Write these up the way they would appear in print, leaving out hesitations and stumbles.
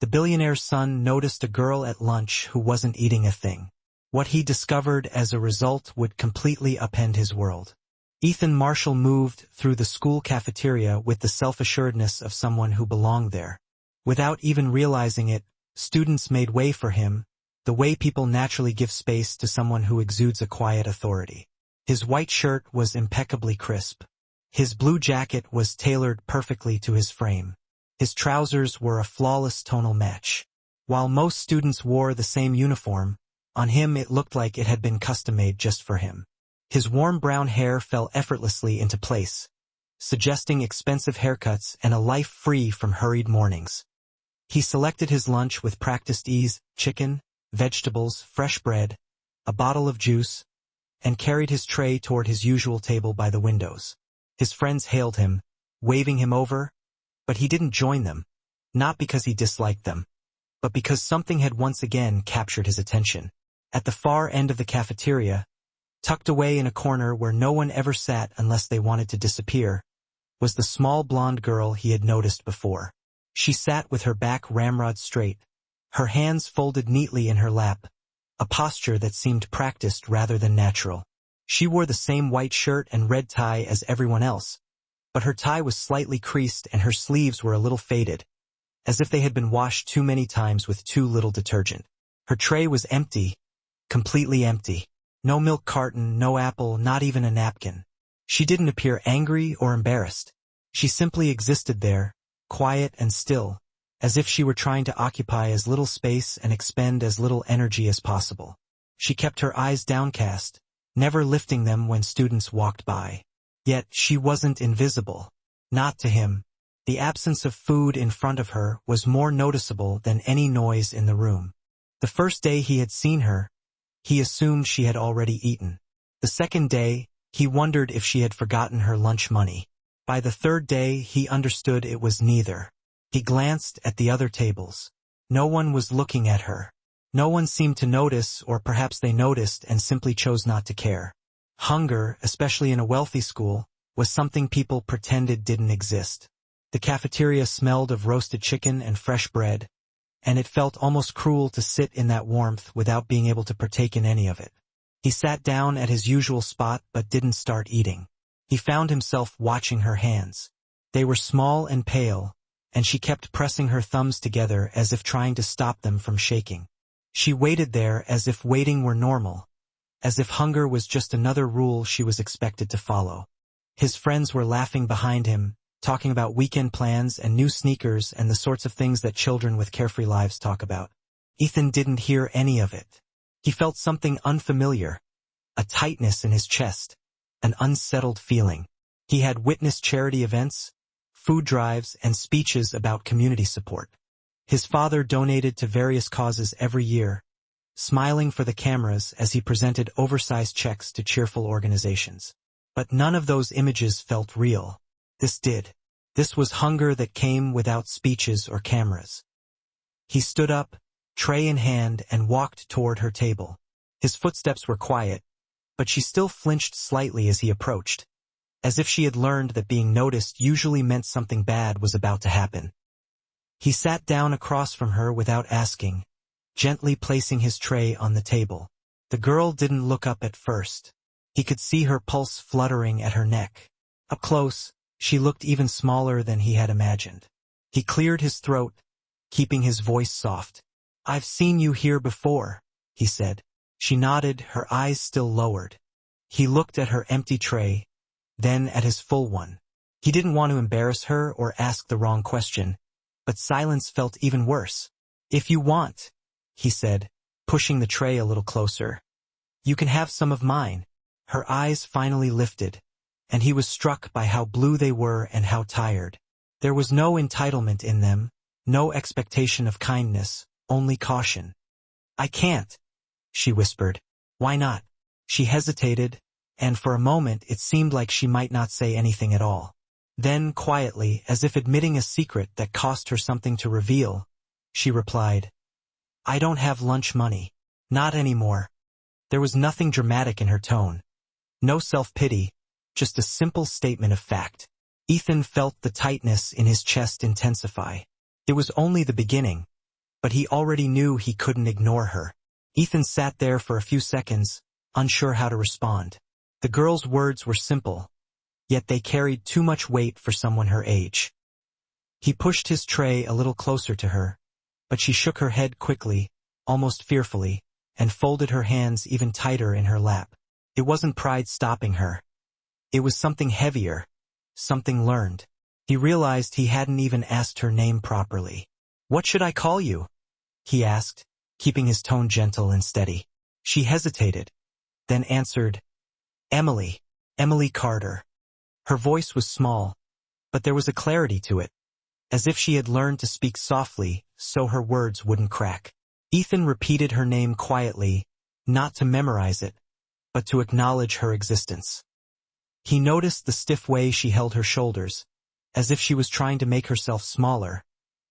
The billionaire's son noticed a girl at lunch who wasn't eating a thing. What he discovered as a result would completely upend his world. Ethan Marshall moved through the school cafeteria with the self-assuredness of someone who belonged there. Without even realizing it, students made way for him, the way people naturally give space to someone who exudes a quiet authority. His white shirt was impeccably crisp. His blue jacket was tailored perfectly to his frame. His trousers were a flawless tonal match. While most students wore the same uniform, on him it looked like it had been custom-made just for him. His warm brown hair fell effortlessly into place, suggesting expensive haircuts and a life free from hurried mornings. He selected his lunch with practiced ease: chicken, vegetables, fresh bread, a bottle of juice, and carried his tray toward his usual table by the windows. His friends hailed him, waving him over, but he didn't join them, not because he disliked them, but because something had once again captured his attention. At the far end of the cafeteria, tucked away in a corner where no one ever sat unless they wanted to disappear, was the small blonde girl he had noticed before. She sat with her back ramrod straight, her hands folded neatly in her lap, a posture that seemed practiced rather than natural. She wore the same white shirt and red tie as everyone else, but her tie was slightly creased and her sleeves were a little faded, as if they had been washed too many times with too little detergent. Her tray was empty, completely empty. No milk carton, no apple, not even a napkin. She didn't appear angry or embarrassed. She simply existed there, quiet and still, as if she were trying to occupy as little space and expend as little energy as possible. She kept her eyes downcast, never lifting them when students walked by. Yet she wasn't invisible. Not to him. The absence of food in front of her was more noticeable than any noise in the room. The first day he had seen her, he assumed she had already eaten. The second day, he wondered if she had forgotten her lunch money. By the third day, he understood it was neither. He glanced at the other tables. No one was looking at her. No one seemed to notice, or perhaps they noticed and simply chose not to care. Hunger, especially in a wealthy school, was something people pretended didn't exist. The cafeteria smelled of roasted chicken and fresh bread, and it felt almost cruel to sit in that warmth without being able to partake in any of it. He sat down at his usual spot but didn't start eating. He found himself watching her hands. They were small and pale, and she kept pressing her thumbs together as if trying to stop them from shaking. She waited there as if waiting were normal, as if hunger was just another rule she was expected to follow. His friends were laughing behind him, talking about weekend plans and new sneakers and the sorts of things that children with carefree lives talk about. Ethan didn't hear any of it. He felt something unfamiliar, a tightness in his chest, an unsettled feeling. He had witnessed charity events, food drives, and speeches about community support. His father donated to various causes every year, smiling for the cameras as he presented oversized checks to cheerful organizations. But none of those images felt real. This did. This was hunger that came without speeches or cameras. He stood up, tray in hand, and walked toward her table. His footsteps were quiet, but she still flinched slightly as he approached, as if she had learned that being noticed usually meant something bad was about to happen. He sat down across from her without asking, gently placing his tray on the table. The girl didn't look up at first. He could see her pulse fluttering at her neck. Up close, she looked even smaller than he had imagined. He cleared his throat, keeping his voice soft. "I've seen you here before," he said. She nodded, her eyes still lowered. He looked at her empty tray, then at his full one. He didn't want to embarrass her or ask the wrong question, but silence felt even worse. "If you want," he said, pushing the tray a little closer, "you can have some of mine." Her eyes finally lifted, and he was struck by how blue they were and how tired. There was no entitlement in them, no expectation of kindness, only caution. "I can't," she whispered. "Why not?" She hesitated, and for a moment it seemed like she might not say anything at all. Then, quietly, as if admitting a secret that cost her something to reveal, she replied, "I don't have lunch money. Not anymore." There was nothing dramatic in her tone. No self-pity, just a simple statement of fact. Ethan felt the tightness in his chest intensify. It was only the beginning. but he already knew he couldn't ignore her. Ethan sat there for a few seconds, unsure how to respond. The girl's words were simple, yet they carried too much weight for someone her age. He pushed his tray a little closer to her, but she shook her head quickly, almost fearfully, and folded her hands even tighter in her lap. It wasn't pride stopping her. It was something heavier, something learned. He realized he hadn't even asked her name properly. "What should I call you?" he asked, keeping his tone gentle and steady. She hesitated, then answered, "Emily, Emily Carter." Her voice was small, but there was a clarity to it, as if she had learned to speak softly so her words wouldn't crack. Ethan repeated her name quietly, not to memorize it, but to acknowledge her existence. He noticed the stiff way she held her shoulders, as if she was trying to make herself smaller,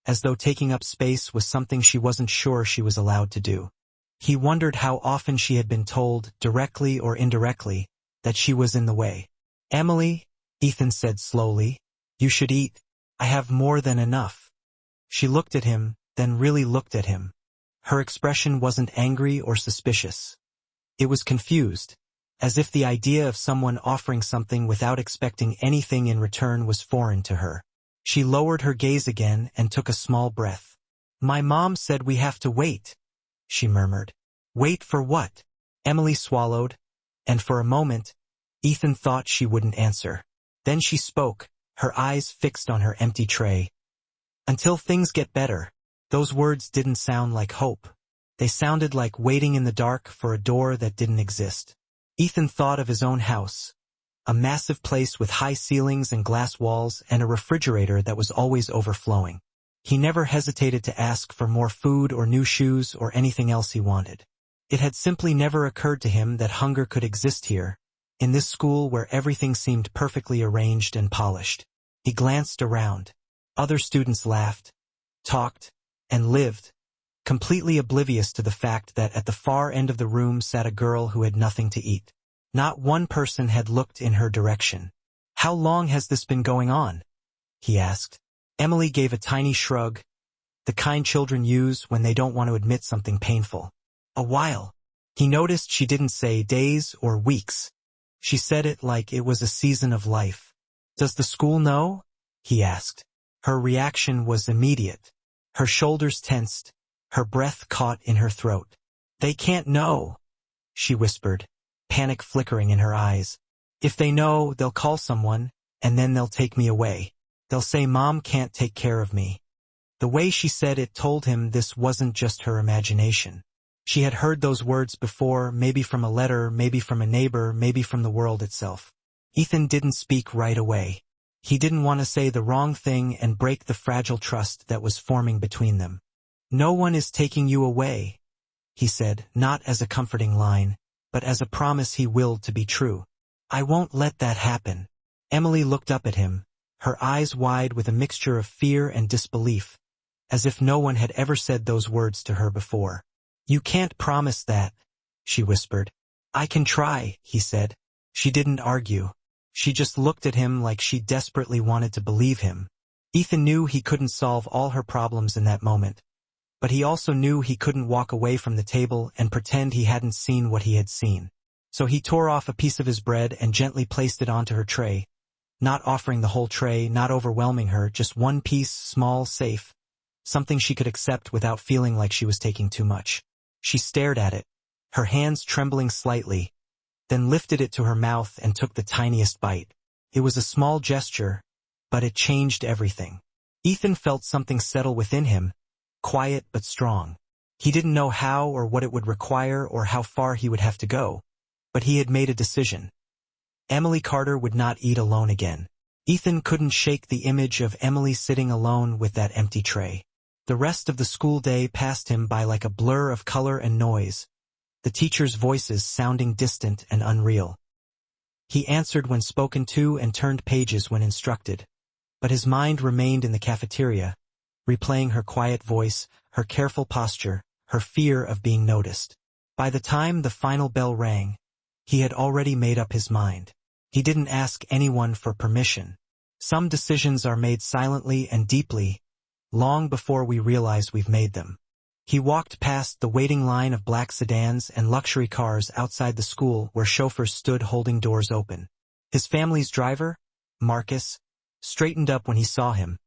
as though taking up space was something she wasn't sure she was allowed to do. He wondered how often she had been told, directly or indirectly, that she was in the way. "Emily," Ethan said slowly, "you should eat. I have more than enough." She looked at him, then really looked at him. Her expression wasn't angry or suspicious. It was confused, as if the idea of someone offering something without expecting anything in return was foreign to her. She lowered her gaze again and took a small breath. "My mom said we have to wait," she murmured. "Wait for what?" Emily swallowed, and for a moment, Ethan thought she wouldn't answer. Then she spoke, her eyes fixed on her empty tray. "Until things get better." Those words didn't sound like hope. They sounded like waiting in the dark for a door that didn't exist. Ethan thought of his own house, a massive place with high ceilings and glass walls and a refrigerator that was always overflowing. He never hesitated to ask for more food or new shoes or anything else he wanted. It had simply never occurred to him that hunger could exist here, in this school where everything seemed perfectly arranged and polished. He glanced around. Other students laughed, talked, and lived, completely oblivious to the fact that at the far end of the room sat a girl who had nothing to eat. Not one person had looked in her direction. "How long has this been going on?" he asked. Emily gave a tiny shrug, the kind children use when they don't want to admit something painful. "A while." He noticed she didn't say days or weeks. She said it like it was a season of life. "Does the school know?" he asked. Her reaction was immediate. Her shoulders tensed, her breath caught in her throat. "They can't know," she whispered, panic flickering in her eyes. "If they know, they'll call someone, and then they'll take me away. They'll say Mom can't take care of me." The way she said it told him this wasn't just her imagination. She had heard those words before, maybe from a letter, maybe from a neighbor, maybe from the world itself. Ethan didn't speak right away. He didn't want to say the wrong thing and break the fragile trust that was forming between them. "No one is taking you away," he said, not as a comforting line, but as a promise he willed to be true. "I won't let that happen." Emily looked up at him, her eyes wide with a mixture of fear and disbelief, as if no one had ever said those words to her before. "You can't promise that," she whispered. "I can try," he said. She didn't argue. She just looked at him like she desperately wanted to believe him. Ethan knew he couldn't solve all her problems in that moment, but he also knew he couldn't walk away from the table and pretend he hadn't seen what he had seen. So he tore off a piece of his bread and gently placed it onto her tray, not offering the whole tray, not overwhelming her, just one piece, small, safe, something she could accept without feeling like she was taking too much. She stared at it, her hands trembling slightly, then lifted it to her mouth and took the tiniest bite. It was a small gesture, but it changed everything. Ethan felt something settle within him, quiet but strong. He didn't know how or what it would require or how far he would have to go, but he had made a decision. Emily Carter would not eat alone again. Ethan couldn't shake the image of Emily sitting alone with that empty tray. The rest of the school day passed him by like a blur of color and noise, the teachers' voices sounding distant and unreal. He answered when spoken to and turned pages when instructed, but his mind remained in the cafeteria, replaying her quiet voice, her careful posture, her fear of being noticed. By the time the final bell rang, he had already made up his mind. He didn't ask anyone for permission. Some decisions are made silently and deeply, long before we realize we've made them. He walked past the waiting line of black sedans and luxury cars outside the school where chauffeurs stood holding doors open. His family's driver, Marcus, straightened up when he saw him,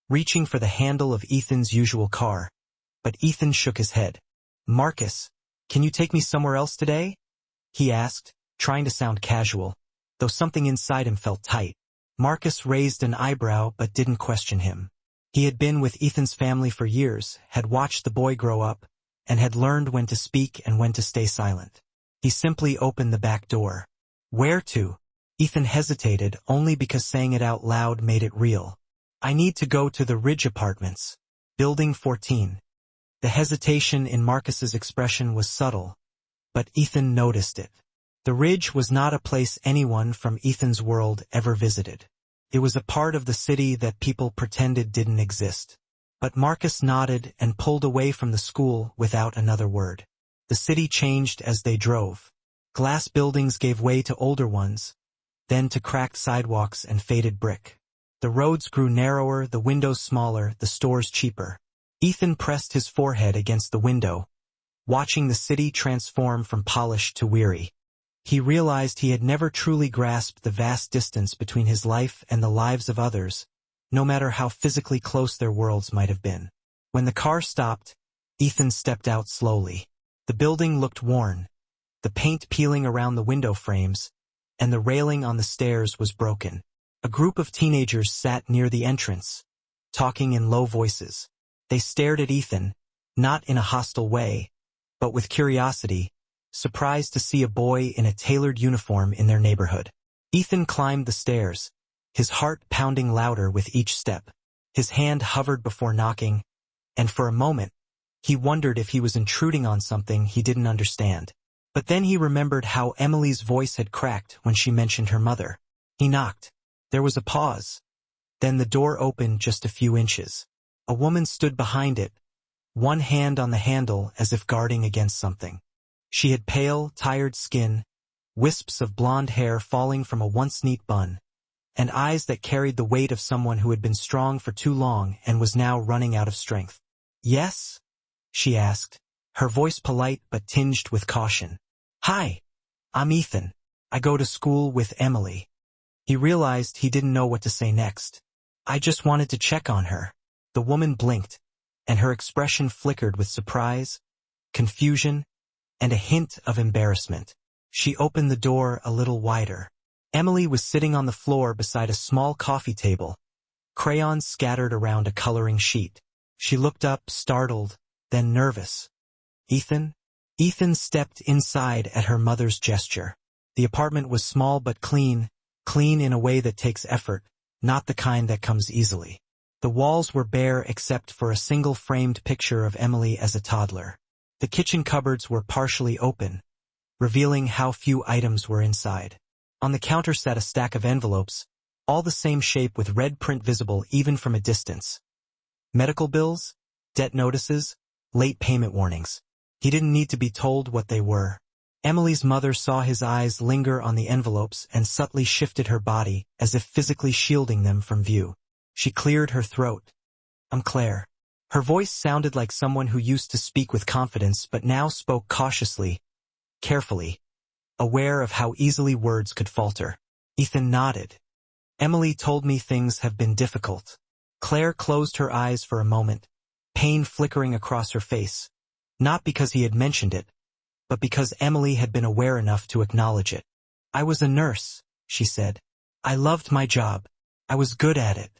reaching for the handle of Ethan's usual car. But Ethan shook his head. "Marcus, can you take me somewhere else today?" he asked, trying to sound casual, though something inside him felt tight. Marcus raised an eyebrow but didn't question him. He had been with Ethan's family for years, had watched the boy grow up, and had learned when to speak and when to stay silent. He simply opened the back door. "Where to?" Ethan hesitated only because saying it out loud made it real. "I need to go to the Ridge Apartments. Building 14. The hesitation in Marcus's expression was subtle, but Ethan noticed it. The Ridge was not a place anyone from Ethan's world ever visited. It was a part of the city that people pretended didn't exist. But Marcus nodded and pulled away from the school without another word. The city changed as they drove. Glass buildings gave way to older ones, then to cracked sidewalks and faded brick. The roads grew narrower, the windows smaller, the stores cheaper. Ethan pressed his forehead against the window, watching the city transform from polished to weary. He realized he had never truly grasped the vast distance between his life and the lives of others, no matter how physically close their worlds might have been. When the car stopped, Ethan stepped out slowly. The building looked worn, the paint peeling around the window frames, and the railing on the stairs was broken. A group of teenagers sat near the entrance, talking in low voices. They stared at Ethan, not in a hostile way, but with curiosity, surprised to see a boy in a tailored uniform in their neighborhood. Ethan climbed the stairs, his heart pounding louder with each step. His hand hovered before knocking, and for a moment, he wondered if he was intruding on something he didn't understand. But then he remembered how Emily's voice had cracked when she mentioned her mother. He knocked. There was a pause. Then the door opened just a few inches. A woman stood behind it, one hand on the handle as if guarding against something. She had pale, tired skin, wisps of blonde hair falling from a once neat bun, and eyes that carried the weight of someone who had been strong for too long and was now running out of strength. "Yes?" she asked, her voice polite but tinged with caution. "Hi, I'm Ethan. I go to school with Emily." He realized he didn't know what to say next. "I just wanted to check on her." The woman blinked, and her expression flickered with surprise, confusion, and a hint of embarrassment. She opened the door a little wider. Emily was sitting on the floor beside a small coffee table, crayons scattered around a coloring sheet. She looked up, startled, then nervous. "Ethan?" Ethan stepped inside at her mother's gesture. The apartment was small but clean in a way that takes effort, not the kind that comes easily. The walls were bare except for a single framed picture of Emily as a toddler. The kitchen cupboards were partially open, revealing how few items were inside. On the counter sat a stack of envelopes, all the same shape with red print visible even from a distance. Medical bills, debt notices, late payment warnings. He didn't need to be told what they were. Emily's mother saw his eyes linger on the envelopes and subtly shifted her body as if physically shielding them from view. She cleared her throat. "I'm Claire." Her voice sounded like someone who used to speak with confidence but now spoke cautiously, carefully, aware of how easily words could falter. Ethan nodded. "Emily told me things have been difficult." Claire closed her eyes for a moment, pain flickering across her face, not because he had mentioned it, but because Emily had been aware enough to acknowledge it. "I was a nurse," she said. "I loved my job. I was good at it."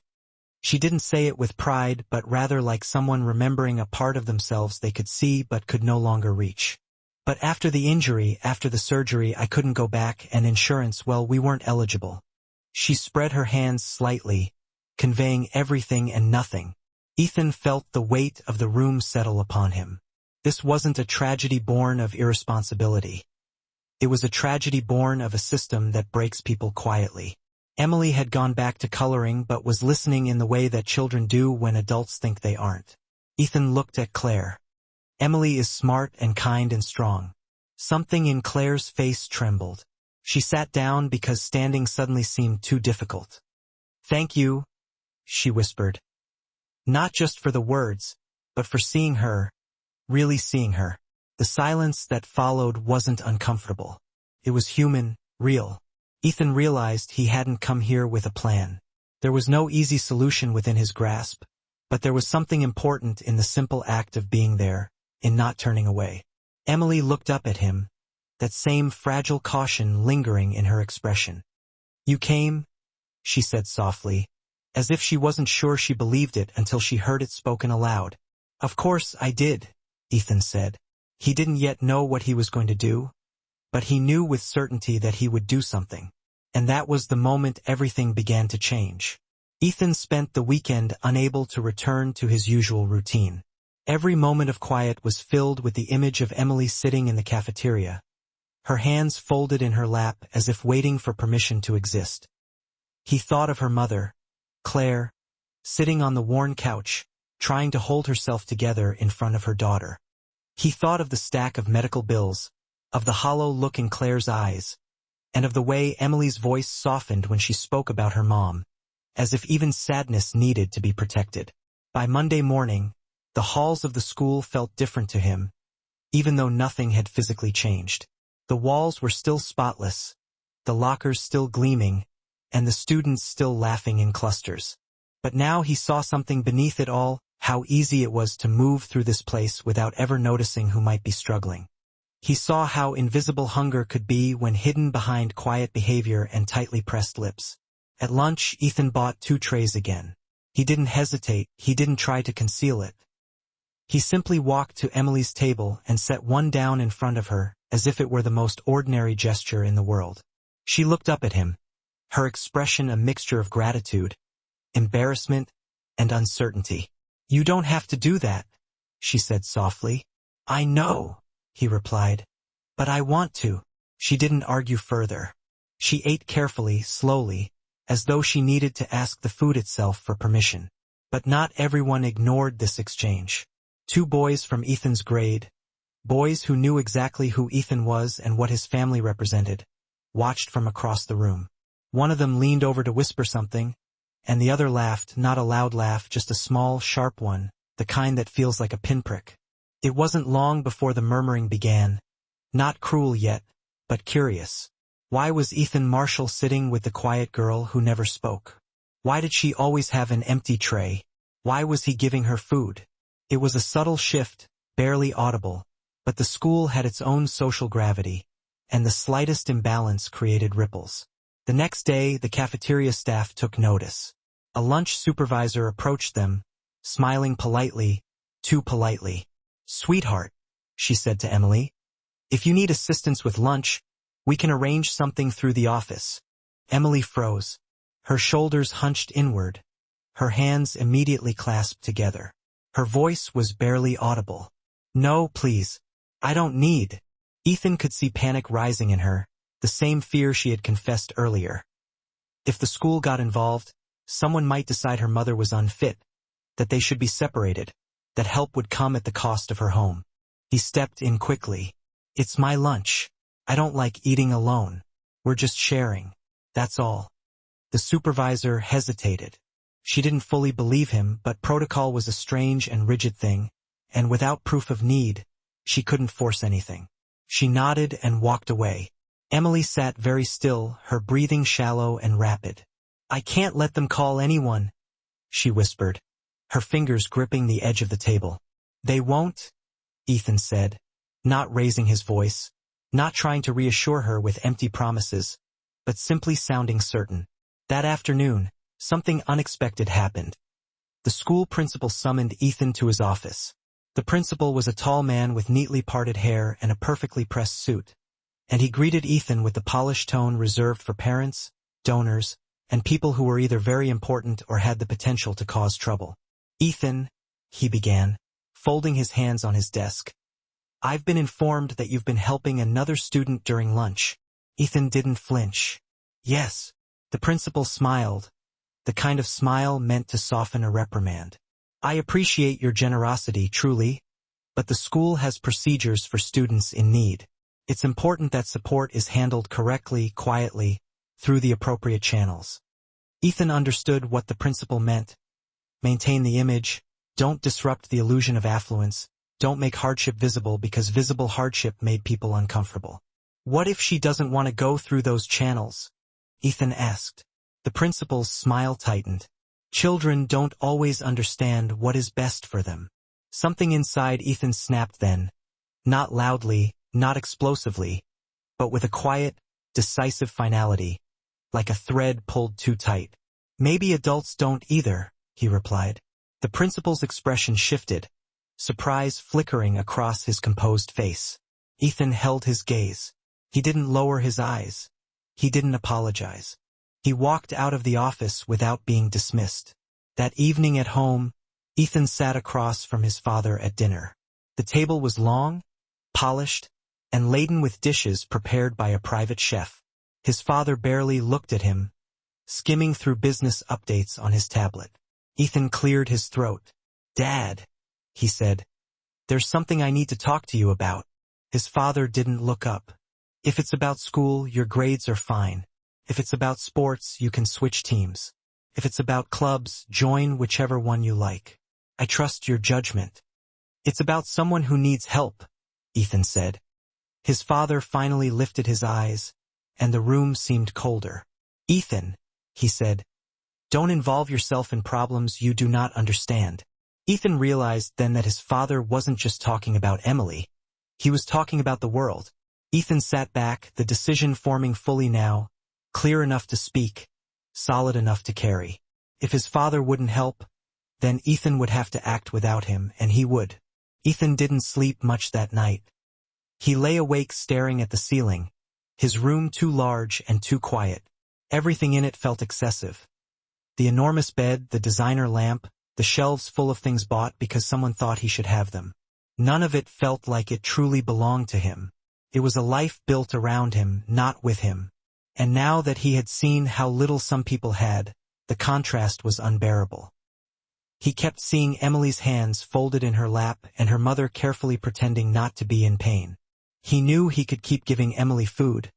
She didn't say it with pride, but rather like someone remembering a part of themselves they could see but could no longer reach. "But after the injury, after the surgery, I couldn't go back, and insurance, well, we weren't eligible." She spread her hands slightly, conveying everything and nothing. Ethan felt the weight of the room settle upon him. This wasn't a tragedy born of irresponsibility. It was a tragedy born of a system that breaks people quietly. Emily had gone back to coloring but was listening in the way that children do when adults think they aren't. Ethan looked at Claire. Emily is smart and kind and strong. Something in Claire's face trembled. She sat down because standing suddenly seemed too difficult. "Thank you," she whispered. "Not just for the words, but for seeing her, really seeing her. The silence that followed wasn't uncomfortable. It was human, real. Ethan realized he hadn't come here with a plan. There was no easy solution within his grasp, but there was something important in the simple act of being there, in not turning away. Emily looked up at him, that same fragile caution lingering in her expression. "You came?" she said softly, as if she wasn't sure she believed it until she heard it spoken aloud. "Of course I did," Ethan said. He didn't yet know what he was going to do, but he knew with certainty that he would do something. And that was the moment everything began to change. Ethan spent the weekend unable to return to his usual routine. Every moment of quiet was filled with the image of Emily sitting in the cafeteria, her hands folded in her lap as if waiting for permission to exist. He thought of her mother, Claire, sitting on the worn couch, trying to hold herself together in front of her daughter. He thought of the stack of medical bills, of the hollow look in Claire's eyes, and of the way Emily's voice softened when she spoke about her mom, as if even sadness needed to be protected. By Monday morning, the halls of the school felt different to him, even though nothing had physically changed. The walls were still spotless, the lockers still gleaming, and the students still laughing in clusters. But now he saw something beneath it all, how easy it was to move through this place without ever noticing who might be struggling. He saw how invisible hunger could be when hidden behind quiet behavior and tightly pressed lips. At lunch, Ethan bought 2 trays again. He didn't hesitate, he didn't try to conceal it. He simply walked to Emily's table and set one down in front of her, as if it were the most ordinary gesture in the world. She looked up at him, her expression a mixture of gratitude, embarrassment, and uncertainty. "You don't have to do that," she said softly. "I know," he replied, "but I want to." She didn't argue further. She ate carefully, slowly, as though she needed to ask the food itself for permission. But not everyone ignored this exchange. 2 boys from Ethan's grade, boys who knew exactly who Ethan was and what his family represented, watched from across the room. One of them leaned over to whisper something, and the other laughed, not a loud laugh, just a small, sharp one, the kind that feels like a pinprick. It wasn't long before the murmuring began, not cruel yet, but curious. Why was Ethan Marshall sitting with the quiet girl who never spoke? Why did she always have an empty tray? Why was he giving her food? It was a subtle shift, barely audible, but the school had its own social gravity, and the slightest imbalance created ripples. The next day, the cafeteria staff took notice. A lunch supervisor approached them, smiling politely, too politely. "Sweetheart," she said to Emily, "if you need assistance with lunch, we can arrange something through the office." Emily froze, her shoulders hunched inward, her hands immediately clasped together. Her voice was barely audible. "No, please. I don't need." Ethan could see panic rising in her, the same fear she had confessed earlier. If the school got involved, someone might decide her mother was unfit, that they should be separated, that help would come at the cost of her home. He stepped in quickly. "It's my lunch. I don't like eating alone. We're just sharing. That's all." The supervisor hesitated. She didn't fully believe him, but protocol was a strange and rigid thing, and without proof of need, she couldn't force anything. She nodded and walked away. Emily sat very still, her breathing shallow and rapid. "I can't let them call anyone," she whispered, her fingers gripping the edge of the table. "They won't," Ethan said, not raising his voice, not trying to reassure her with empty promises, but simply sounding certain. That afternoon, something unexpected happened. The school principal summoned Ethan to his office. The principal was a tall man with neatly parted hair and a perfectly pressed suit, and he greeted Ethan with the polished tone reserved for parents, donors, and people who were either very important or had the potential to cause trouble. "Ethan," he began, folding his hands on his desk, "I've been informed that you've been helping another student during lunch." Ethan didn't flinch. "Yes." The principal smiled, the kind of smile meant to soften a reprimand. "I appreciate your generosity, truly, but the school has procedures for students in need. It's important that support is handled correctly, quietly, through the appropriate channels." Ethan understood what the principal meant. Maintain the image, don't disrupt the illusion of affluence, don't make hardship visible because visible hardship made people uncomfortable. What if she doesn't want to go through those channels? Ethan asked. The principal's smile tightened. Children don't always understand what is best for them. Something inside Ethan snapped then. Not loudly, not explosively, but with a quiet, decisive finality, like a thread pulled too tight. Maybe adults don't either, he replied. The principal's expression shifted, surprise flickering across his composed face. Ethan held his gaze. He didn't lower his eyes. He didn't apologize. He walked out of the office without being dismissed. That evening at home, Ethan sat across from his father at dinner. The table was long, polished, and laden with dishes prepared by a private chef. His father barely looked at him, skimming through business updates on his tablet. Ethan cleared his throat. "Dad," he said, "there's something I need to talk to you about." His father didn't look up. "If it's about school, your grades are fine. If it's about sports, you can switch teams. If it's about clubs, join whichever one you like. I trust your judgment." "It's about someone who needs help," Ethan said. His father finally lifted his eyes, and the room seemed colder. "Ethan," he said, "don't involve yourself in problems you do not understand." Ethan realized then that his father wasn't just talking about Emily. He was talking about the world. Ethan sat back, the decision forming fully now, clear enough to speak, solid enough to carry. If his father wouldn't help, then Ethan would have to act without him, and he would. Ethan didn't sleep much that night. He lay awake staring at the ceiling, his room too large and too quiet. Everything in it felt excessive. The enormous bed, the designer lamp, the shelves full of things bought because someone thought he should have them. None of it felt like it truly belonged to him. It was a life built around him, not with him. And now that he had seen how little some people had, the contrast was unbearable. He kept seeing Emily's hands folded in her lap and her mother carefully pretending not to be in pain. He knew he could keep giving Emily food,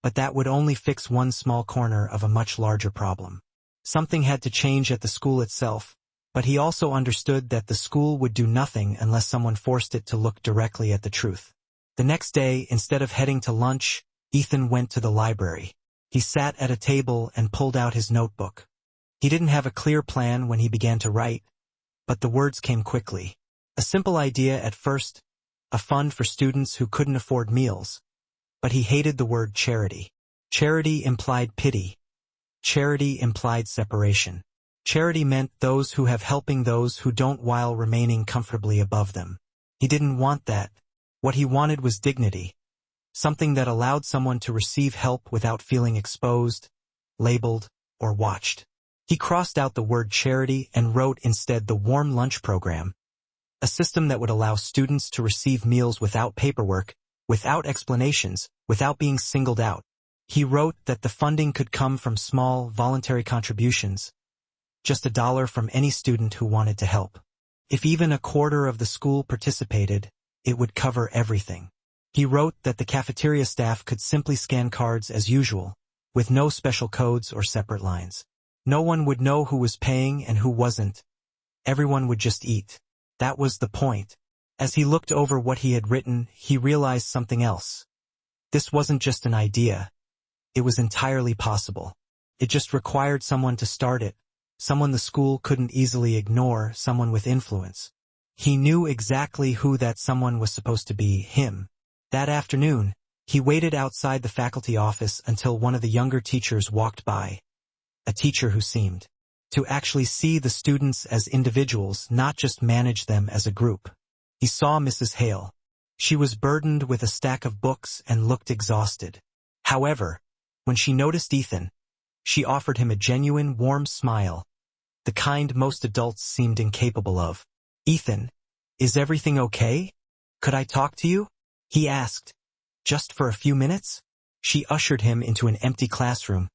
but that would only fix one small corner of a much larger problem. Something had to change at the school itself, but he also understood that the school would do nothing unless someone forced it to look directly at the truth. The next day, instead of heading to lunch, Ethan went to the library. He sat at a table and pulled out his notebook. He didn't have a clear plan when he began to write, but the words came quickly. A simple idea at first, a fund for students who couldn't afford meals. But he hated the word charity. Charity implied pity. Charity implied separation. Charity meant those who have helping those who don't while remaining comfortably above them. He didn't want that. What he wanted was dignity. Something that allowed someone to receive help without feeling exposed, labeled, or watched. He crossed out the word charity and wrote instead the warm lunch program, a system that would allow students to receive meals without paperwork, without explanations, without being singled out. He wrote that the funding could come from small, voluntary contributions, just $1 from any student who wanted to help. If even a quarter of the school participated, it would cover everything. He wrote that the cafeteria staff could simply scan cards as usual, with no special codes or separate lines. No one would know who was paying and who wasn't. Everyone would just eat. That was the point. As he looked over what he had written, he realized something else. This wasn't just an idea. It was entirely possible. It just required someone to start it, someone the school couldn't easily ignore, someone with influence. He knew exactly who that someone was supposed to be, him. That afternoon, he waited outside the faculty office until one of the younger teachers walked by. A teacher who seemed to actually see the students as individuals, not just manage them as a group. He saw Mrs. Hale. She was burdened with a stack of books and looked exhausted. However, when she noticed Ethan, she offered him a genuine, warm smile, the kind most adults seemed incapable of. "Ethan, is everything okay? Could I talk to you?" he asked. "Just for a few minutes?" She ushered him into an empty classroom,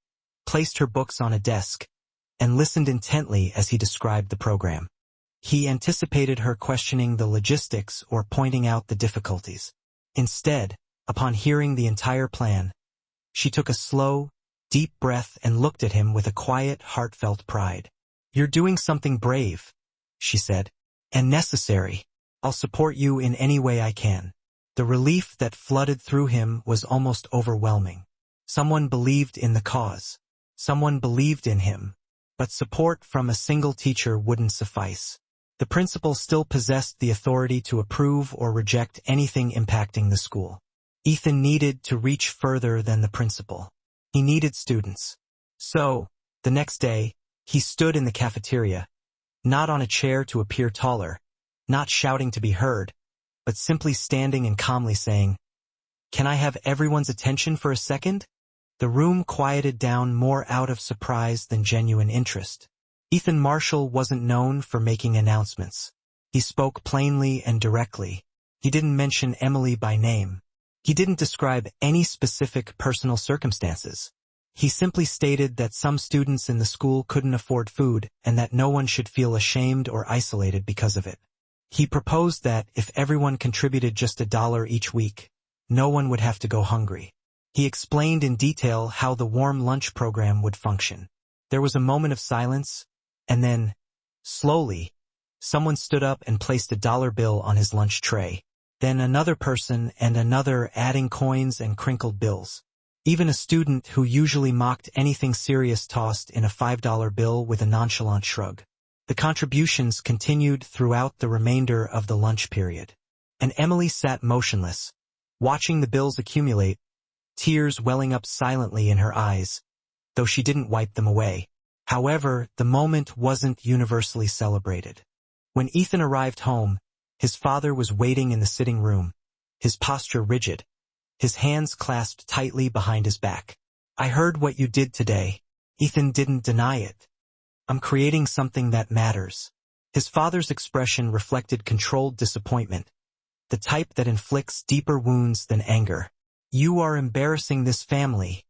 placed her books on a desk, and listened intently as he described the program. He anticipated her questioning the logistics or pointing out the difficulties. Instead, upon hearing the entire plan, she took a slow, deep breath and looked at him with a quiet, heartfelt pride. "You're doing something brave," she said, "and necessary. I'll support you in any way I can." The relief that flooded through him was almost overwhelming. Someone believed in the cause. Someone believed in him. But support from a single teacher wouldn't suffice. The principal still possessed the authority to approve or reject anything impacting the school. Ethan needed to reach further than the principal. He needed students. So, the next day, he stood in the cafeteria, not on a chair to appear taller, not shouting to be heard, but simply standing and calmly saying, "Can I have everyone's attention for a second?" The room quieted down more out of surprise than genuine interest. Ethan Marshall wasn't known for making announcements. He spoke plainly and directly. He didn't mention Emily by name. He didn't describe any specific personal circumstances. He simply stated that some students in the school couldn't afford food and that no one should feel ashamed or isolated because of it. He proposed that if everyone contributed just $1 each week, no one would have to go hungry. He explained in detail how the warm lunch program would function. There was a moment of silence, and then, slowly, someone stood up and placed a dollar bill on his lunch tray. Then another person and another, adding coins and crinkled bills. Even a student who usually mocked anything serious tossed in a $5 bill with a nonchalant shrug. The contributions continued throughout the remainder of the lunch period. And Emily sat motionless, watching the bills accumulate, tears welling up silently in her eyes, though she didn't wipe them away. However, the moment wasn't universally celebrated. When Ethan arrived home, his father was waiting in the sitting room, his posture rigid, his hands clasped tightly behind his back. "I heard what you did today." Ethan didn't deny it. "I'm creating something that matters." His father's expression reflected controlled disappointment, the type that inflicts deeper wounds than anger. "You are embarrassing this family,"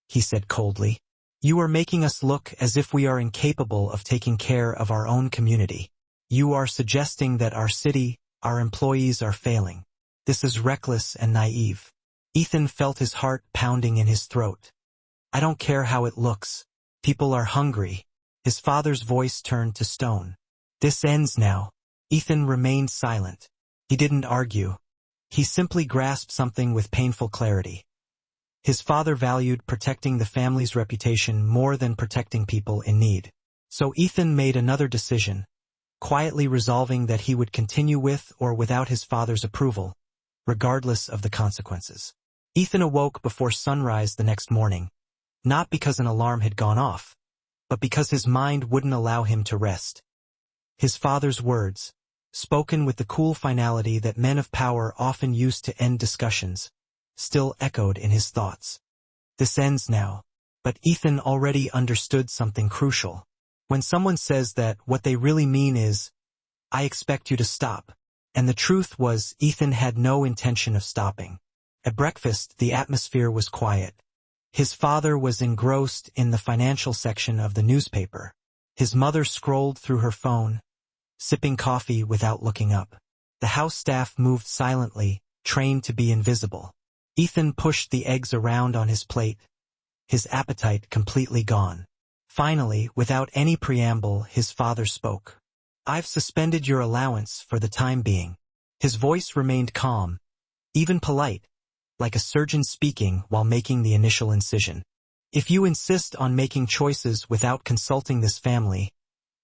he said coldly. "You are making us look as if we are incapable of taking care of our own community. You are suggesting that our city, our employees are failing. This is reckless and naive." Ethan felt his heart pounding in his throat. "I don't care how it looks. People are hungry." His father's voice turned to stone. "This ends now." Ethan remained silent. He didn't argue. He simply grasped something with painful clarity. His father valued protecting the family's reputation more than protecting people in need. So Ethan made another decision, quietly resolving that he would continue with or without his father's approval, regardless of the consequences. Ethan awoke before sunrise the next morning, not because an alarm had gone off, but because his mind wouldn't allow him to rest. His father's words, spoken with the cool finality that men of power often use to end discussions, still echoed in his thoughts. This ends now. But Ethan already understood something crucial. When someone says that, what they really mean is, "I expect you to stop." And the truth was, Ethan had no intention of stopping. At breakfast, the atmosphere was quiet. His father was engrossed in the financial section of the newspaper. His mother scrolled through her phone, sipping coffee without looking up. The house staff moved silently, trained to be invisible. Ethan pushed the eggs around on his plate, his appetite completely gone. Finally, without any preamble, his father spoke. "I've suspended your allowance for the time being." His voice remained calm, even polite, like a surgeon speaking while making the initial incision. "If you insist on making choices without consulting this family,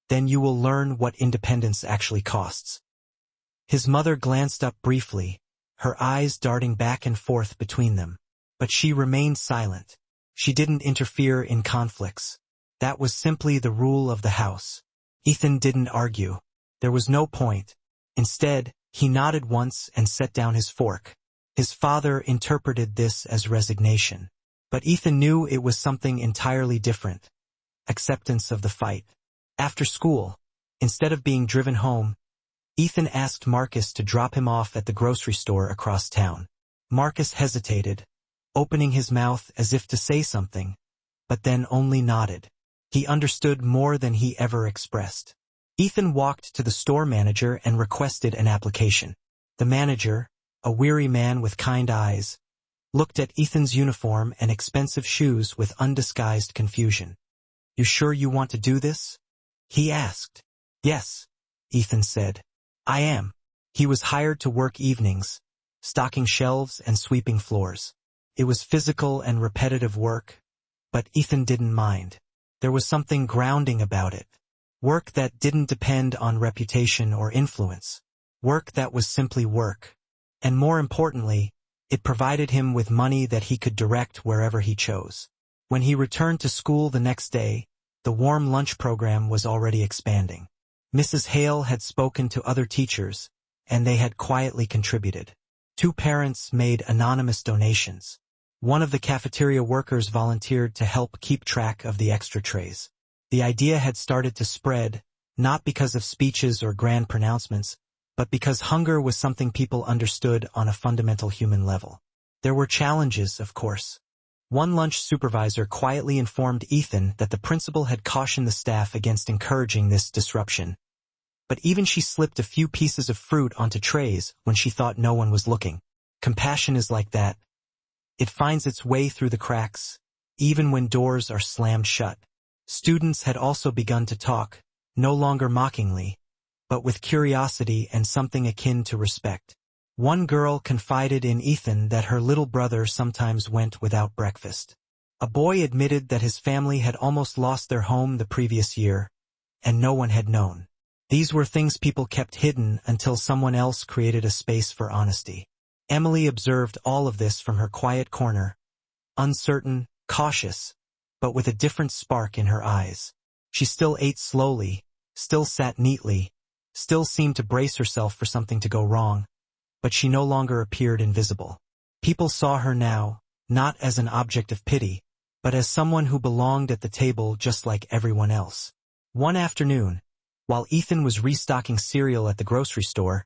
then you will learn what independence actually costs." His mother glanced up briefly, her eyes darting back and forth between them. But she remained silent. She didn't interfere in conflicts. That was simply the rule of the house. Ethan didn't argue. There was no point. Instead, he nodded once and set down his fork. His father interpreted this as resignation. But Ethan knew it was something entirely different. Acceptance of the fight. After school, instead of being driven home, Ethan asked Marcus to drop him off at the grocery store across town. Marcus hesitated, opening his mouth as if to say something, but then only nodded. He understood more than he ever expressed. Ethan walked to the store manager and requested an application. The manager, a weary man with kind eyes, looked at Ethan's uniform and expensive shoes with undisguised confusion. "You sure you want to do this?" he asked. "Yes," Ethan said. "I am." He was hired to work evenings, stocking shelves and sweeping floors. It was physical and repetitive work, but Ethan didn't mind. There was something grounding about it. Work that didn't depend on reputation or influence. Work that was simply work. And more importantly, it provided him with money that he could direct wherever he chose. When he returned to school the next day, the warm lunch program was already expanding. Mrs. Hale had spoken to other teachers, and they had quietly contributed. 2 parents made anonymous donations. One of the cafeteria workers volunteered to help keep track of the extra trays. The idea had started to spread, not because of speeches or grand pronouncements, but because hunger was something people understood on a fundamental human level. There were challenges, of course. One lunch supervisor quietly informed Ethan that the principal had cautioned the staff against encouraging this disruption. But even she slipped a few pieces of fruit onto trays when she thought no one was looking. Compassion is like that. It finds its way through the cracks, even when doors are slammed shut. Students had also begun to talk, no longer mockingly, but with curiosity and something akin to respect. One girl confided in Ethan that her little brother sometimes went without breakfast. A boy admitted that his family had almost lost their home the previous year, and no one had known. These were things people kept hidden until someone else created a space for honesty. Emily observed all of this from her quiet corner, uncertain, cautious, but with a different spark in her eyes. She still ate slowly, still sat neatly, still seemed to brace herself for something to go wrong, but she no longer appeared invisible. People saw her now, not as an object of pity, but as someone who belonged at the table just like everyone else. One afternoon, while Ethan was restocking cereal at the grocery store,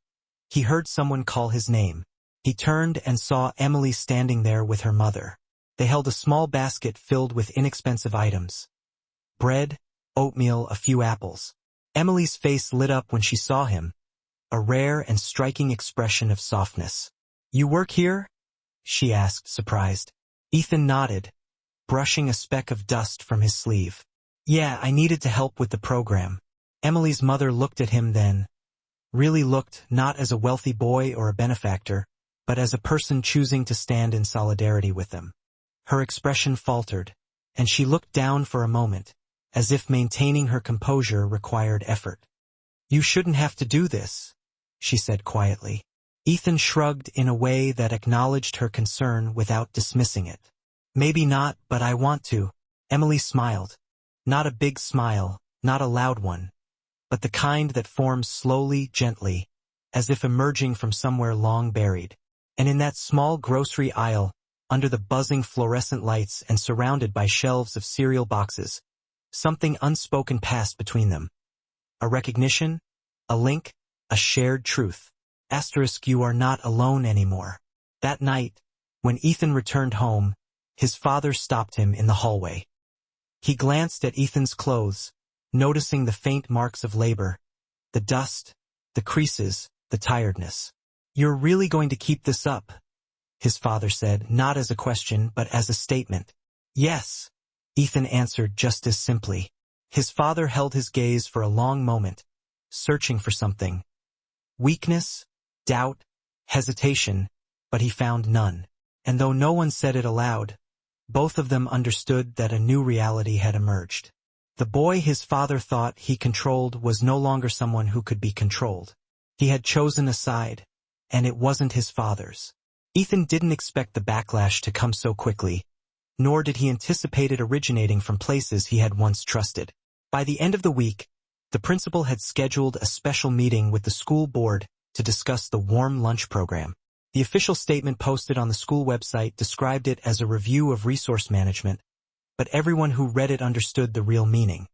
he heard someone call his name. He turned and saw Emily standing there with her mother. They held a small basket filled with inexpensive items. Bread, oatmeal, a few apples. Emily's face lit up when she saw him, a rare and striking expression of softness. "You work here?" she asked, surprised. Ethan nodded, brushing a speck of dust from his sleeve. "Yeah, I needed to help with the program." Emily's mother looked at him then, really looked not as a wealthy boy or a benefactor, but as a person choosing to stand in solidarity with them. Her expression faltered, and she looked down for a moment, as if maintaining her composure required effort. "You shouldn't have to do this," she said quietly. Ethan shrugged in a way that acknowledged her concern without dismissing it. "Maybe not, but I want to." Emily smiled. Not a big smile, not a loud one, but the kind that forms slowly, gently, as if emerging from somewhere long buried. And in that small grocery aisle, under the buzzing fluorescent lights and surrounded by shelves of cereal boxes, something unspoken passed between them. A recognition, a link, a shared truth. You are not alone anymore. That night, when Ethan returned home, his father stopped him in the hallway. He glanced at Ethan's clothes, noticing the faint marks of labor, the dust, the creases, the tiredness. "You're really going to keep this up?" his father said, not as a question but as a statement. "Yes," Ethan answered just as simply. His father held his gaze for a long moment, searching for something. Weakness, doubt, hesitation, but he found none. And though no one said it aloud, both of them understood that a new reality had emerged. The boy his father thought he controlled was no longer someone who could be controlled. He had chosen a side, and it wasn't his father's. Ethan didn't expect the backlash to come so quickly, nor did he anticipate it originating from places he had once trusted. By the end of the week, the principal had scheduled a special meeting with the school board to discuss the warm lunch program. The official statement posted on the school website described it as a review of resource management, but everyone who read it understood the real meaning.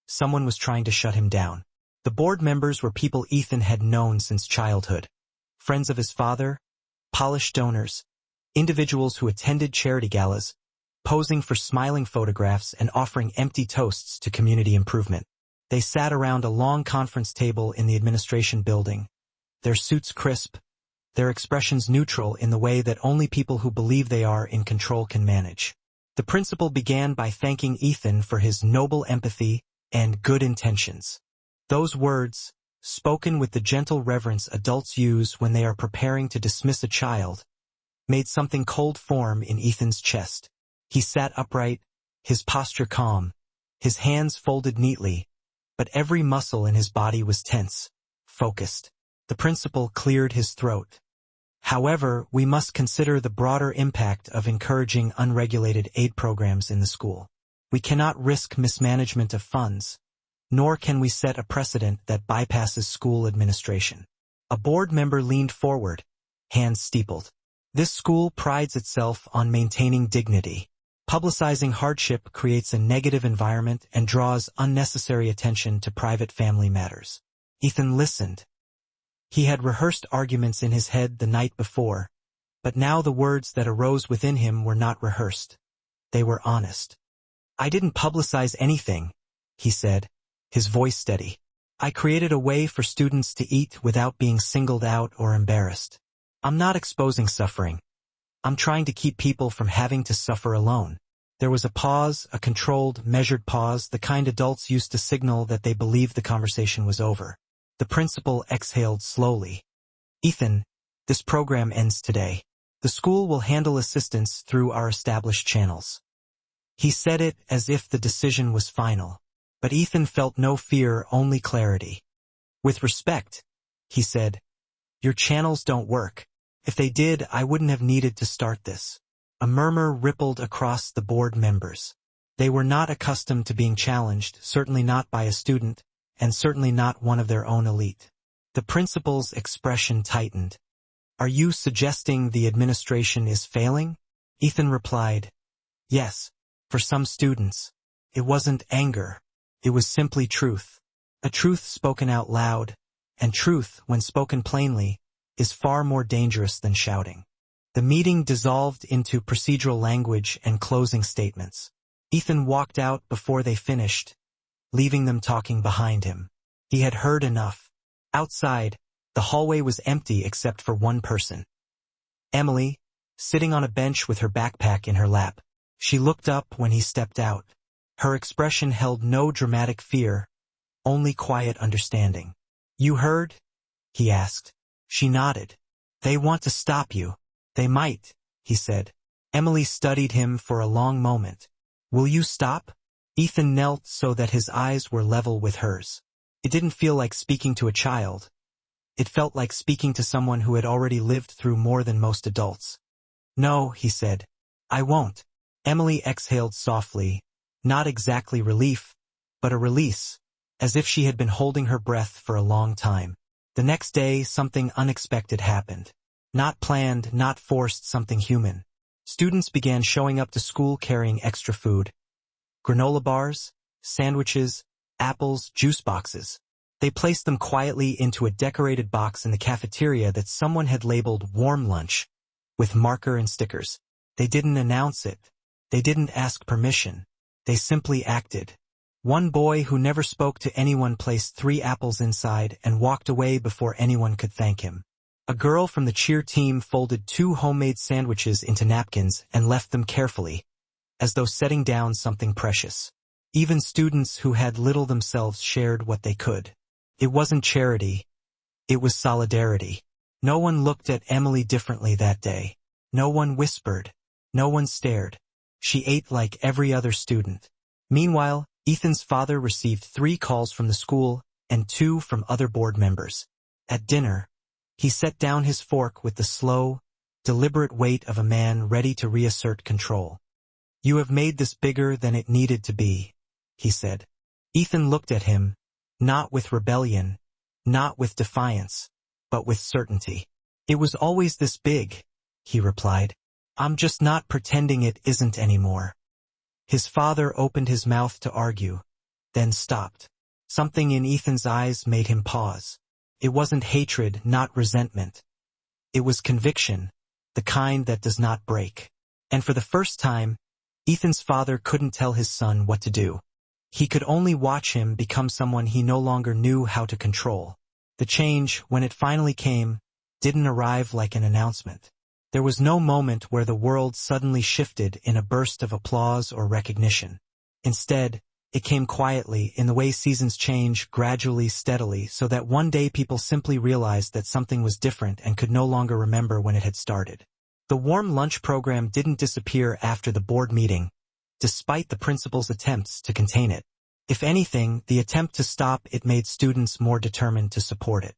Someone was trying to shut him down. The board members were people Ethan had known since childhood. Friends of his father, polished donors, individuals who attended charity galas, posing for smiling photographs and offering empty toasts to community improvement. They sat around a long conference table in the administration building, their suits crisp, their expressions neutral in the way that only people who believe they are in control can manage. The principal began by thanking Ethan for his noble empathy and good intentions. Those words, spoken with the gentle reverence adults use when they are preparing to dismiss a child, made something cold form in Ethan's chest. He sat upright, his posture calm, his hands folded neatly, but every muscle in his body was tense, focused. The principal cleared his throat. However, we must consider the broader impact of encouraging unregulated aid programs in the school. We cannot risk mismanagement of funds, nor can we set a precedent that bypasses school administration. A board member leaned forward, hands steepled. This school prides itself on maintaining dignity. Publicizing hardship creates a negative environment and draws unnecessary attention to private family matters. Ethan listened. He had rehearsed arguments in his head the night before, but now the words that arose within him were not rehearsed. They were honest. "I didn't publicize anything," he said, his voice steady. "I created a way for students to eat without being singled out or embarrassed. I'm not exposing suffering. I'm trying to keep people from having to suffer alone." There was a pause, a controlled, measured pause, the kind adults used to signal that they believed the conversation was over. The principal exhaled slowly. "Ethan, this program ends today. The school will handle assistance through our established channels." He said it as if the decision was final. But Ethan felt no fear, only clarity. "With respect," he said, "your channels don't work. If they did, I wouldn't have needed to start this." A murmur rippled across the board members. They were not accustomed to being challenged, certainly not by a student, and certainly not one of their own elite. The principal's expression tightened. "Are you suggesting the administration is failing?" Ethan replied, "Yes, for some students." It wasn't anger. It was simply truth. A truth spoken out loud, and truth, when spoken plainly, is far more dangerous than shouting. The meeting dissolved into procedural language and closing statements. Ethan walked out before they finished, leaving them talking behind him. He had heard enough. Outside, the hallway was empty except for one person. Emily, sitting on a bench with her backpack in her lap. She looked up when he stepped out. Her expression held no dramatic fear, only quiet understanding. "You heard?" he asked. She nodded. "They want to stop you." "They might," he said. Emily studied him for a long moment. "Will you stop?" Ethan knelt so that his eyes were level with hers. It didn't feel like speaking to a child. It felt like speaking to someone who had already lived through more than most adults. "No," he said. "I won't." Emily exhaled softly, not exactly relief, but a release, as if she had been holding her breath for a long time. The next day, something unexpected happened. Not planned, not forced, something human. Students began showing up to school carrying extra food. Granola bars, sandwiches, apples, juice boxes. They placed them quietly into a decorated box in the cafeteria that someone had labeled "warm lunch," with marker and stickers. They didn't announce it. They didn't ask permission. They simply acted. One boy who never spoke to anyone placed 3 apples inside and walked away before anyone could thank him. A girl from the cheer team folded 2 homemade sandwiches into napkins and left them carefully, as though setting down something precious. Even students who had little themselves shared what they could. It wasn't charity. It was solidarity. No one looked at Emily differently that day. No one whispered. No one stared. She ate like every other student. Meanwhile, Ethan's father received 3 calls from the school and 2 from other board members. At dinner, he set down his fork with the slow, deliberate weight of a man ready to reassert control. "You have made this bigger than it needed to be," he said. Ethan looked at him, not with rebellion, not with defiance, but with certainty. "It was always this big," he replied. "I'm just not pretending it isn't anymore." His father opened his mouth to argue, then stopped. Something in Ethan's eyes made him pause. It wasn't hatred, not resentment. It was conviction, the kind that does not break. And for the first time, Ethan's father couldn't tell his son what to do. He could only watch him become someone he no longer knew how to control. The change, when it finally came, didn't arrive like an announcement. There was no moment where the world suddenly shifted in a burst of applause or recognition. Instead, It came quietly, in the way seasons change, gradually, steadily, so that one day people simply realized that something was different and could no longer remember when it had started. The warm lunch program didn't disappear after the board meeting, despite the principal's attempts to contain it. If anything, the attempt to stop it made students more determined to support it.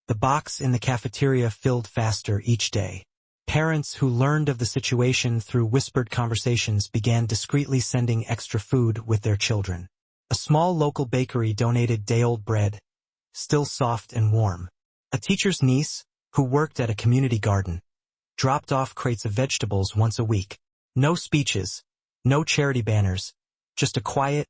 The box in the cafeteria filled faster each day. Parents who learned of the situation through whispered conversations began discreetly sending extra food with their children. A small local bakery donated day-old bread, still soft and warm. A teacher's niece, who worked at a community garden, dropped off crates of vegetables once a week. No speeches, no charity banners, just a quiet,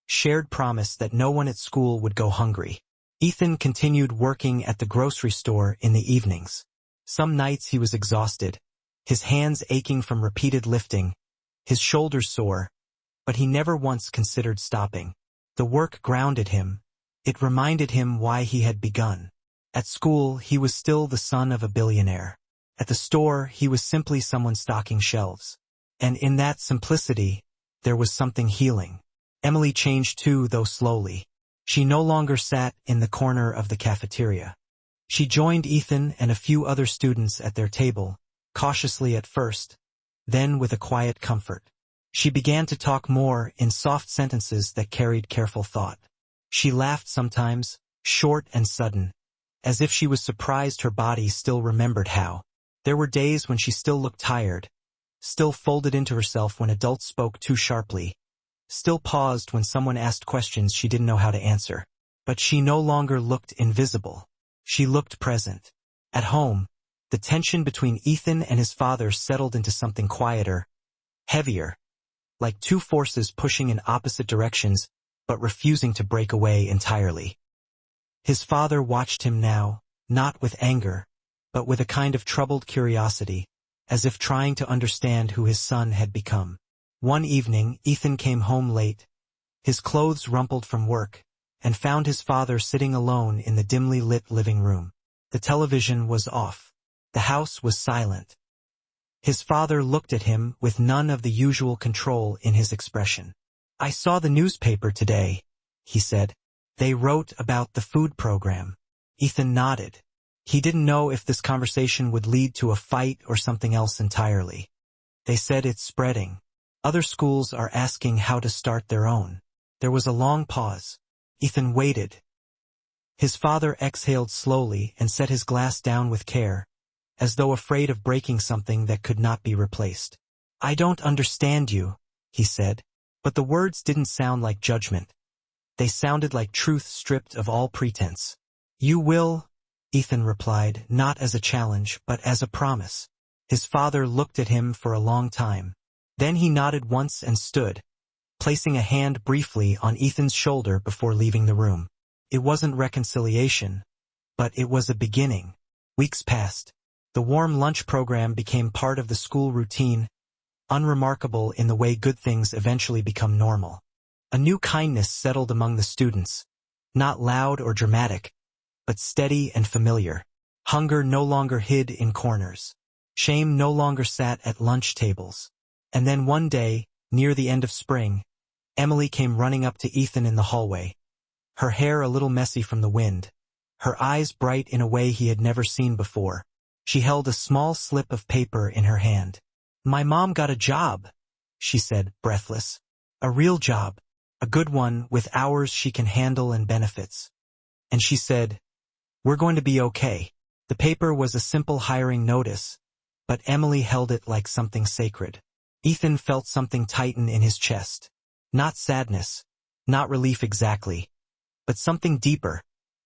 shared promise that no one at school would go hungry. Ethan continued working at the grocery store in the evenings. Some nights he was exhausted, his hands aching from repeated lifting, his shoulders sore, but he never once considered stopping. The work grounded him. It reminded him why he had begun. At school, he was still the son of a billionaire. At the store, he was simply someone stocking shelves. And in that simplicity, there was something healing. Emily changed too, though slowly. She no longer sat in the corner of the cafeteria. She joined Ethan and a few other students at their table, cautiously at first, then with a quiet comfort. She began to talk more in soft sentences that carried careful thought. She laughed sometimes, short and sudden, as if she was surprised her body still remembered how. There were days when she still looked tired, still folded into herself when adults spoke too sharply, still paused when someone asked questions she didn't know how to answer. But she no longer looked invisible. She looked present. At home, the tension between Ethan and his father settled into something quieter, heavier, like two forces pushing in opposite directions, but refusing to break away entirely. His father watched him now, not with anger, but with a kind of troubled curiosity, as if trying to understand who his son had become. One evening, Ethan came home late, his clothes rumpled from work, and found his father sitting alone in the dimly lit living room. The television was off. The house was silent. His father looked at him with none of the usual control in his expression. "I saw the newspaper today," he said. "They wrote about the food program." Ethan nodded. He didn't know if this conversation would lead to a fight or something else entirely. "They said it's spreading. Other schools are asking how to start their own." There was a long pause. Ethan waited. His father exhaled slowly and set his glass down with care, as though afraid of breaking something that could not be replaced. "I don't understand you," he said, but the words didn't sound like judgment. They sounded like truth stripped of all pretense. "You will," Ethan replied, not as a challenge, but as a promise. His father looked at him for a long time. Then he nodded once and stood, placing a hand briefly on Ethan's shoulder before leaving the room. It wasn't reconciliation, but it was a beginning. Weeks passed. The warm lunch program became part of the school routine, unremarkable in the way good things eventually become normal. A new kindness settled among the students, not loud or dramatic, but steady and familiar. Hunger no longer hid in corners. Shame no longer sat at lunch tables. And then one day, near the end of spring, Emily came running up to Ethan in the hallway, her hair a little messy from the wind, her eyes bright in a way he had never seen before. She held a small slip of paper in her hand. "My mom got a job," she said, breathless. "A real job. A good one, with hours she can handle and benefits." And she said, "We're going to be okay." The paper was a simple hiring notice, but Emily held it like something sacred. Ethan felt something tighten in his chest. Not sadness, not relief exactly, but something deeper,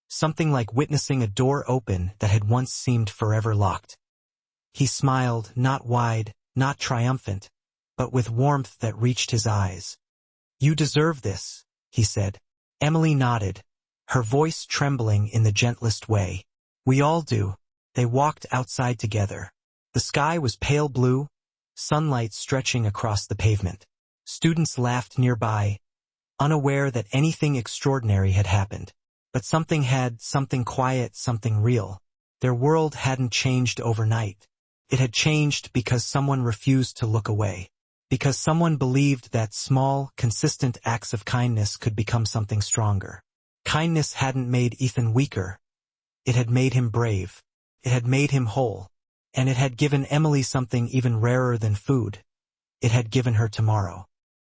something like witnessing a door open that had once seemed forever locked. He smiled, not wide, not triumphant, but with warmth that reached his eyes. "You deserve this," he said. Emily nodded, her voice trembling in the gentlest way. "We all do." They walked outside together. The sky was pale blue, sunlight stretching across the pavement. Students laughed nearby, unaware that anything extraordinary had happened. But something quiet, something real. Their world hadn't changed overnight. It had changed because someone refused to look away. Because someone believed that small, consistent acts of kindness could become something stronger. Kindness hadn't made Ethan weaker. It had made him brave. It had made him whole. And it had given Emily something even rarer than food. It had given her tomorrow.